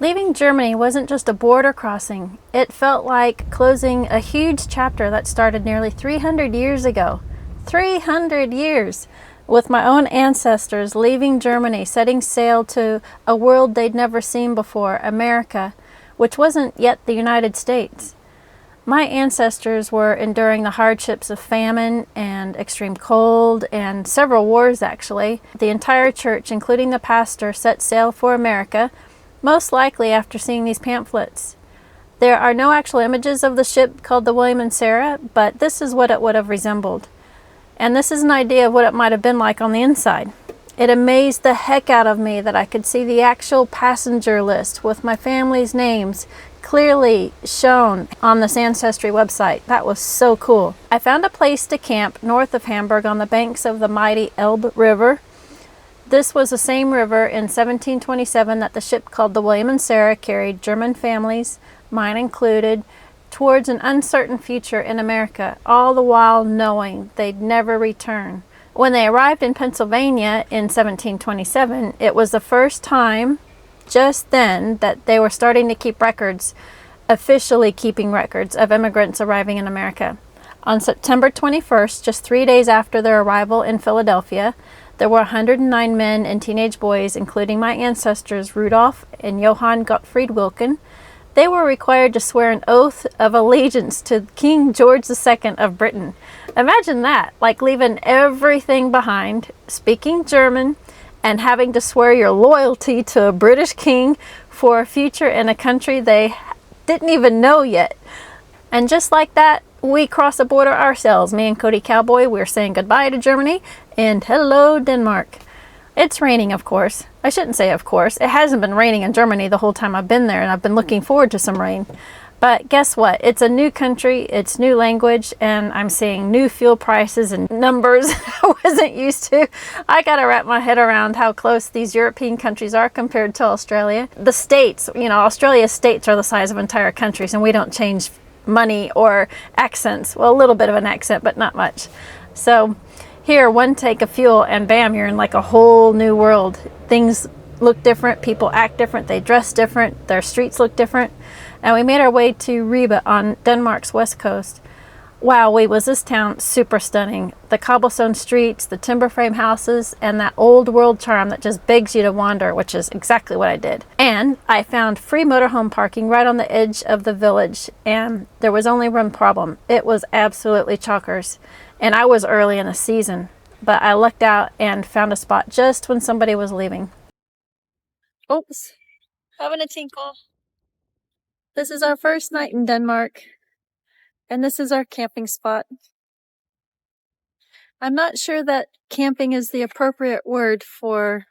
Leaving Germany wasn't just a border crossing. It felt like closing a huge chapter that started nearly 300 years ago. 300 years! With my own ancestors leaving Germany, setting sail to a world they'd never seen before, America, which wasn't yet the United States. My ancestors were enduring the hardships of famine and extreme cold and several wars, actually. The entire church, including the pastor, set sail for America, most likely after seeing these pamphlets. There are no actual images of the ship called the William and Sarah, but this is what it would have resembled. And this is an idea of what it might have been like on the inside. It amazed the heck out of me that I could see the actual passenger list with my family's names clearly shown on this Ancestry website. That was so cool. I found a place to camp north of Hamburg on the banks of the mighty Elbe River. This was the same river in 1727 that the ship called the William and Sarah carried German families, mine included, towards an uncertain future in America, all the while knowing they'd never return. When they arrived in Pennsylvania in 1727, it was the first time just then that they were starting to keep records, officially keeping records of immigrants arriving in America. On September 21st, just 3 days after their arrival in Philadelphia, there were 109 men and teenage boys, including my ancestors Rudolph and Johann Gottfried Wilken. They were required to swear an oath of allegiance to King George II of Britain. Imagine that, like leaving everything behind, speaking German, and having to swear your loyalty to a British king for a future in a country they didn't even know yet. And just like that, we cross the border ourselves. Me and Cody Cowboy, we're saying goodbye to Germany and hello Denmark. It's raining, of course. I shouldn't say of course. It hasn't been raining in Germany the whole time I've been there, and I've been looking forward to some rain. But guess what? It's a new country, it's new language, and I'm seeing new fuel prices and numbers I wasn't used to. I gotta wrap my head around how close these European countries are compared to Australia. The states, you know, Australia's states are the size of entire countries, and we don't change money or accents. Well, a little bit of an accent, but not much. So here, one take of fuel and bam, you're in like a whole new world. Things look different, people act different, they dress different, their streets look different. And we made our way to Ribe on Denmark's west coast. Wow, was this town super stunning. The cobblestone streets, the timber frame houses, and that old world charm that just begs you to wander, which is exactly what I did. And I found free motorhome parking right on the edge of the village, and there was only one problem. It was absolutely chockers, and I was early in the season, but I lucked out and found a spot just when somebody was leaving. Oops, having a tinkle. This is our first night in Denmark, and this is our camping spot. I'm not sure that camping is the appropriate word for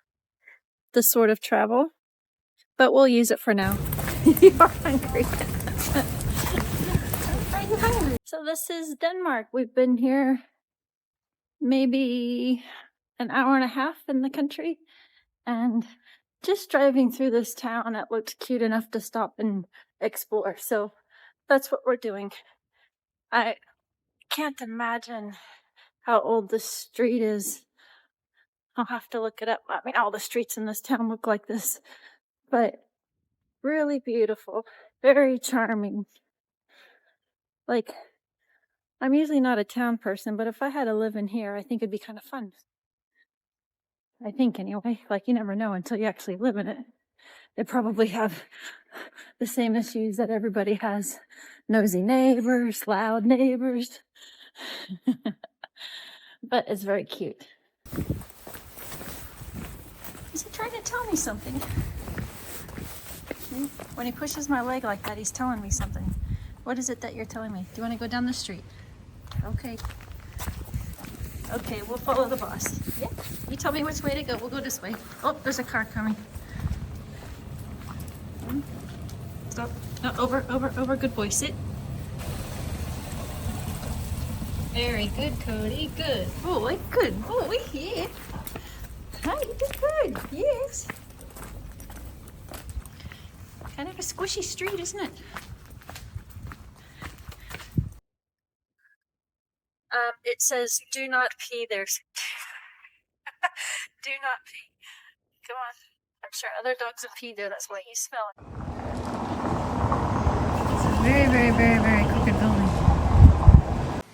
this sort of travel, but we'll use it for now. You are hungry. Are you hungry? So this is Denmark. We've been here maybe an hour and a half in the country, and just driving through this town, it looked cute enough to stop and explore. So that's what we're doing. I can't imagine how old this street is. I'll have to look it up. I mean, all the streets in this town look like this, but really beautiful, very charming. Like, I'm usually not a town person, but if I had to live in here, I think it'd be kind of fun. I think anyway. Like, you never know until you actually live in it. They probably have the same issues that everybody has. Nosy neighbors, loud neighbors. But it's very cute. Is he trying to tell me something? When he pushes my leg like that, he's telling me something. What is it that you're telling me? Do you want to go down the street? Okay. Okay, we'll follow the boss. Yeah. You tell me which way to go. We'll go this way. Oh, there's a car coming. Stop. No, over. Good boy. Sit. Very good, Cody. Good boy. Good boy. Yeah. Hi, you did good. Yes. Kind of a squishy street, isn't it? It says, do not pee there. Do not pee. Come on. I'm sure other dogs have peed there. That's why he's smelling. very, very, very crooked building.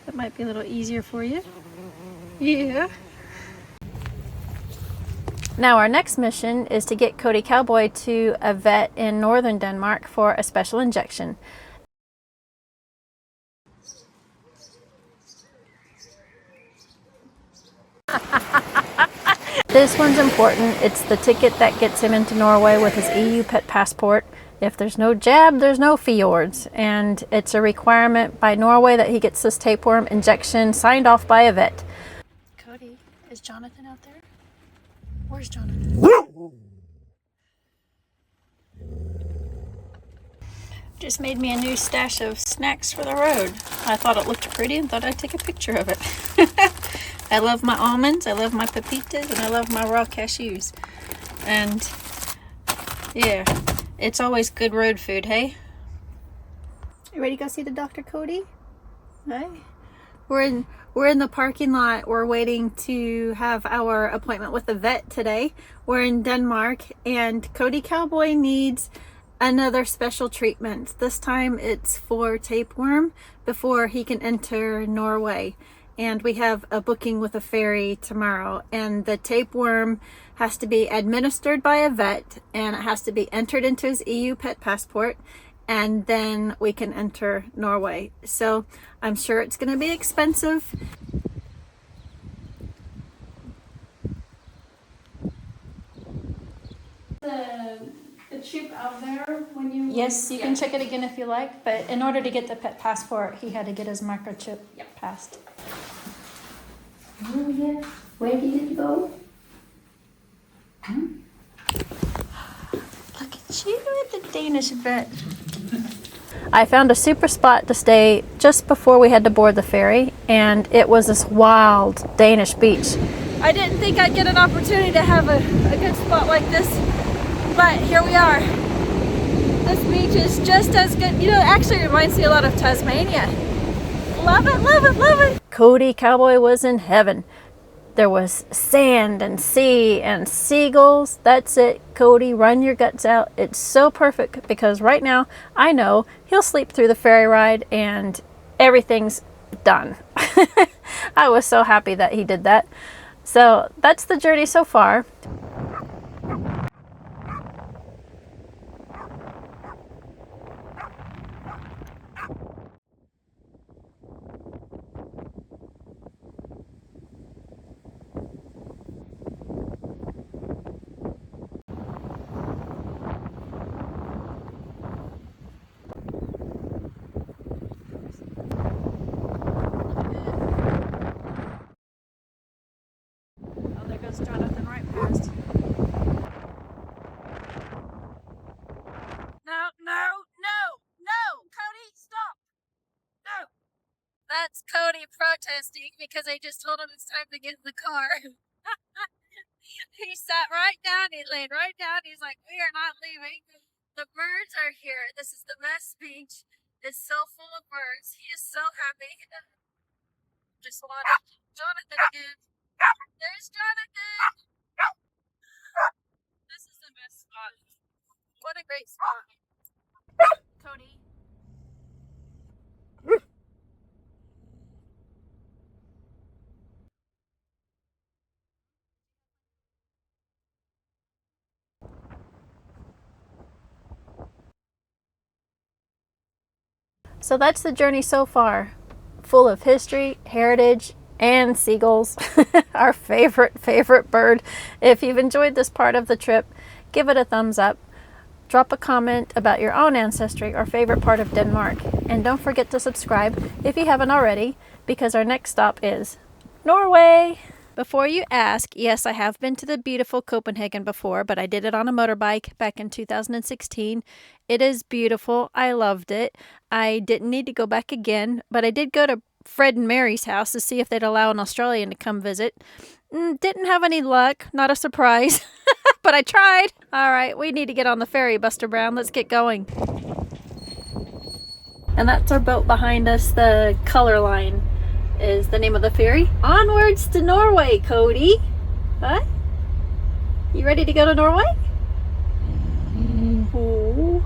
That might be a little easier for you. Yeah. Now our next mission is to get Cody Cowboy to a vet in northern Denmark for a special injection. This one's important. It's the ticket that gets him into Norway with his EU Pet Passport. If there's no jab, there's no fjords. And it's a requirement by Norway that he gets this tapeworm injection signed off by a vet. Cody, is Jonathan out there? Where's Jonathan? Just made me a new stash of snacks for the road. I thought it looked pretty and thought I'd take a picture of it. I love my almonds, I love my pepitas, and I love my raw cashews. And yeah, it's always good road food, hey? You ready to go see the doctor, Cody? Hey. We're in the parking lot. We're waiting to have our appointment with the vet today. We're in Denmark, and Cody Cowboy needs another special treatment. This time it's for tapeworm before he can enter Norway. And we have a booking with a ferry tomorrow, and the tapeworm has to be administered by a vet, and it has to be entered into his EU Pet Passport, and then we can enter Norway. So I'm sure it's going to be expensive. The chip out there when you... Yes, you can check it again if you like, but in order to get the pet passport, he had to get his microchip passed. Oh yeah, where did it go? Look at you at the Danish vet. I found a super spot to stay just before we had to board the ferry, and it was this wild Danish beach. I didn't think I'd get an opportunity to have a good spot like this, but here we are. This beach is just as good. You know, it actually reminds me a lot of Tasmania. Love it, love it, love it. Cody Cowboy was in heaven. There was sand and sea and seagulls. That's it, Cody, run your guts out. It's so perfect because right now I know he'll sleep through the ferry ride and everything's done. I was so happy that he did that. So that's the journey so far. Jonathan right past. No, Cody, stop. No. That's Cody protesting because I just told him it's time to get in the car. He sat right down, he laid right down, he's like, we are not leaving. The birds are here. This is the best beach. It's so full of birds. He is so happy. Just wanted Jonathan again. There's Jonathan! This is the best spot. What a great spot. Cody. So that's the journey so far. Full of history, heritage, and seagulls. Our favorite bird. If you've enjoyed this part of the trip, give it a thumbs up. Drop a comment about your own ancestry or favorite part of Denmark. And don't forget to subscribe if you haven't already, because our next stop is Norway. Before you ask, yes, I have been to the beautiful Copenhagen before, but I did it on a motorbike back in 2016. It is beautiful. I loved it. I didn't need to go back again, but I did go to Fred and Mary's house to see if they'd allow an Australian to come visit. Didn't have any luck. Not a surprise. But I tried. All right, we need to get on the ferry, Buster Brown. Let's get going. And that's our boat behind us. The color line is the name of the ferry. Onwards to Norway, Cody. Huh? You ready to go to Norway? Ooh.